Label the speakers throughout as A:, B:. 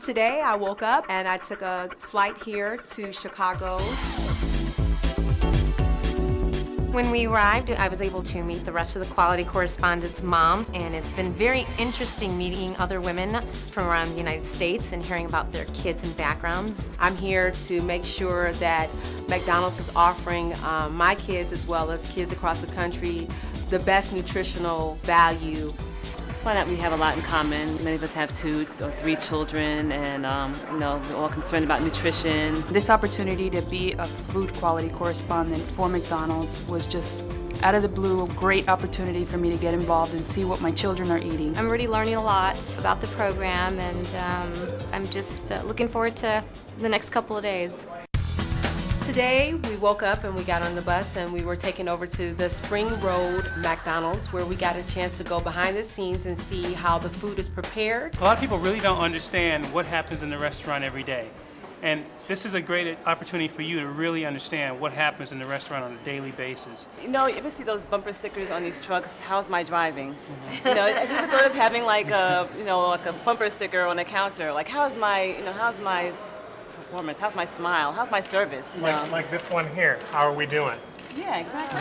A: Today I woke up and I took a flight here to Chicago.
B: When we arrived, I was able to meet the rest of the Quality Correspondents moms, and it's been very interesting meeting other women from around the United States and hearing about their kids and backgrounds.
A: I'm here to make sure that McDonald's is offering my kids as well as kids across the country the best nutritional value.
C: It's fun that we have a lot in common. Many of us have 2 or 3 children, and we're all concerned about nutrition.
D: This opportunity to be a food quality correspondent for McDonald's was just out of the blue, a great opportunity for me to get involved and see what my children are eating.
E: I'm already learning a lot about the program, and I'm just looking forward to the next couple of days.
A: Today we woke up and we got on the bus and we were taken over to the Spring Road McDonald's, where we got a chance to go behind the scenes and see how the food is prepared.
F: A lot of people really don't understand what happens in the restaurant every day. And this is a great opportunity for you to really understand what happens in the restaurant on a daily basis.
C: You ever see those bumper stickers on these trucks? How's my driving? Have you ever thought of having like a bumper sticker on a counter? Like, how's my performance? How's my smile? How's my service?
G: Like this one here. How are we doing?
C: Yeah, exactly.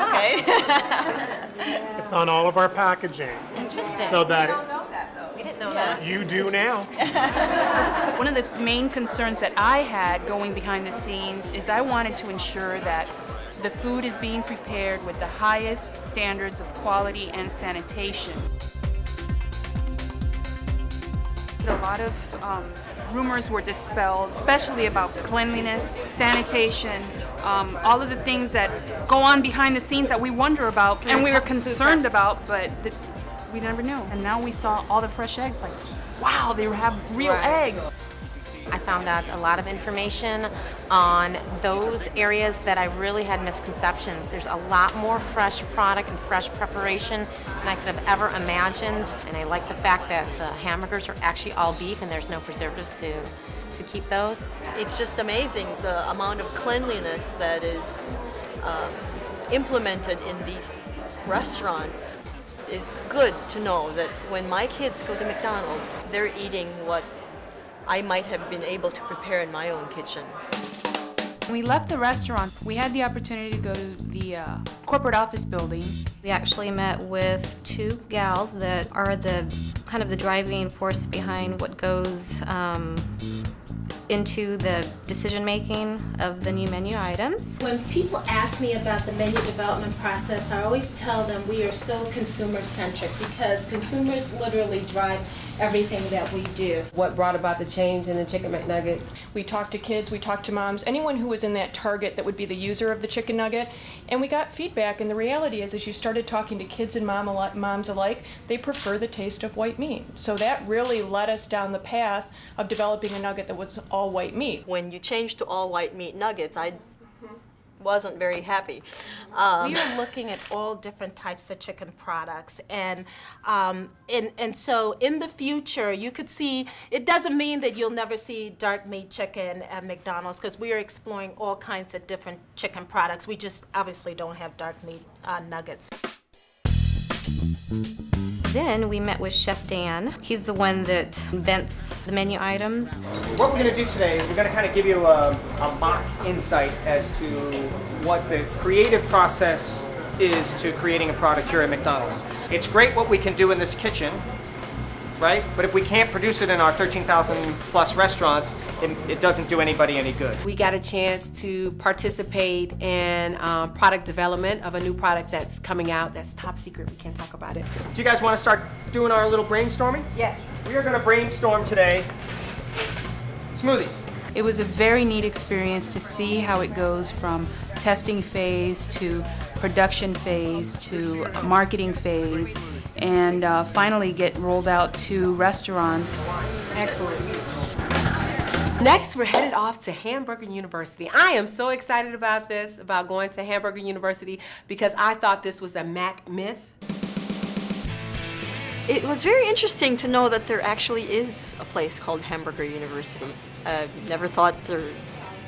C: Okay.
G: It's on all of our packaging.
B: Interesting.
G: So that
B: We didn't know that.
G: you do now.
D: One of the main concerns that I had going behind the scenes is I wanted to ensure that the food is being prepared with the highest standards of quality and sanitation. A lot of rumors were dispelled, especially about cleanliness, sanitation, all of the things that go on behind the scenes that we wonder about and we were concerned about, but we never knew. And now we saw all the fresh eggs, like, wow, they have real eggs.
B: I found out a lot of information on those areas that I really had misconceptions. There's a lot more fresh product and fresh preparation than I could have ever imagined. And I like the fact that the hamburgers are actually all beef and there's no preservatives to keep those.
H: It's just amazing the amount of cleanliness that is implemented in these restaurants. It's good to know that when my kids go to McDonald's, they're eating what I might have been able to prepare in my own kitchen.
D: When we left the restaurant, we had the opportunity to go to the corporate office building.
E: We actually met with 2 gals that are the kind of the driving force behind what goes into the decision making of the new menu items.
I: When people ask me about the menu development process, I always tell them we are so consumer centric because consumers literally drive everything that we do.
A: What brought about the change in the Chicken McNuggets?
J: We talked to kids, we talked to moms, anyone who was in that target that would be the user of the chicken nugget, and we got feedback, and the reality is as you started talking to kids and moms alike, they prefer the taste of white meat. So that really led us down the path of developing a nugget that was all white meat.
H: When you changed to all white meat nuggets, I wasn't very happy.
I: We are looking at all different types of chicken products, and so in the future you could see, it doesn't mean that you'll never see dark meat chicken at McDonald's, because we are exploring all kinds of different chicken products. We just obviously don't have dark meat nuggets.
E: Then we met with Chef Dan. He's the one that invents the menu items.
K: What we're going to do today is we're going to kind of give you a mock insight as to what the creative process is to creating a product here at McDonald's. It's great what we can do in this kitchen, right? But if we can't produce it in our 13,000 plus restaurants, it doesn't do anybody any good.
A: We got a chance to participate in product development of a new product that's coming out that's top secret. We can't talk about it.
K: Do you guys want to start doing our little brainstorming?
A: Yes.
K: We are going to brainstorm today smoothies.
D: It was a very neat experience to see how it goes from testing phase to production phase to marketing phase, and finally get rolled out to restaurants.
A: Excellent. Next, we're headed off to Hamburger University. I am so excited about this, about going to Hamburger University, because I thought this was a Mac myth.
H: It was very interesting to know that there actually is a place called Hamburger University. Never thought there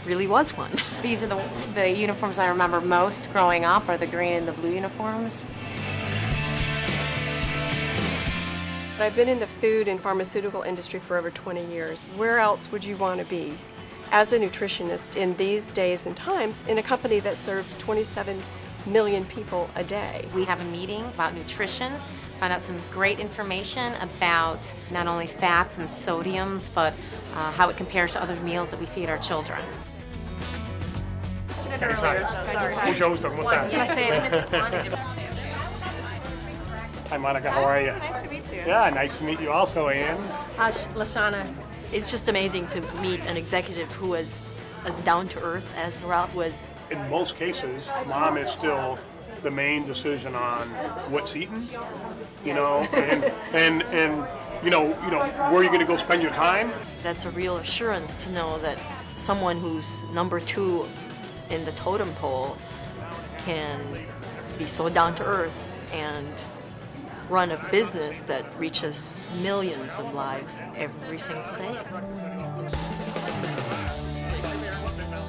H: really was one.
B: These are the uniforms I remember most growing up, are the green and the blue uniforms.
L: I've been in the food and pharmaceutical industry for over 20 years. Where else would you want to be as a nutritionist in these days and times in a company that serves 27 million people a day?
B: We have a meeting about nutrition, found out some great information about not only fats and sodiums, but how it compares to other meals that we feed our children.
G: Mucho gusto, ¿cómo estás? Hi, Monica, how are you?
L: Nice to meet you.
G: Yeah, nice to meet you also, Ann.
A: Lashana.
H: It's just amazing to meet an executive who is as down to earth as Ralph was.
G: In most cases, mom is still the main decision on what's eaten, you know, and you know, where are you going to go spend your time?
H: That's a real assurance to know that someone who's number 2 in the totem pole can be so down to earth and run a business that reaches millions of lives every single day.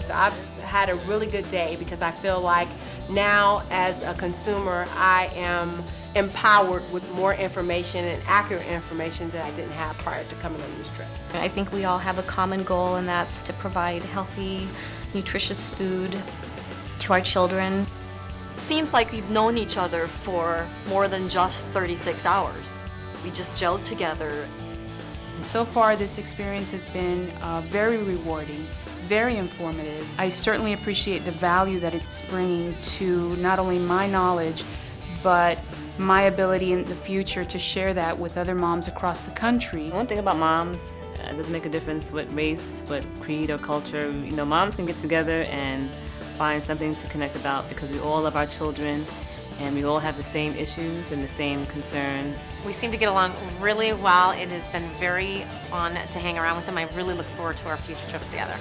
A: So I've had a really good day because I feel like now as a consumer I am empowered with more information and accurate information that I didn't have prior to coming on this trip.
E: I think we all have a common goal, and that's to provide healthy, nutritious food to our children.
H: Seems like we've known each other for more than just 36 hours. We just gelled together.
D: So far, this experience has been very rewarding, very informative. I certainly appreciate the value that it's bringing to not only my knowledge, but my ability in the future to share that with other moms across the country.
C: One thing about moms, it doesn't make a difference what race, what creed or culture. You know, moms can get together and find something to connect about because we all love our children and we all have the same issues and the same concerns.
B: We seem to get along really well. It has been very fun to hang around with them. I really look forward to our future trips together.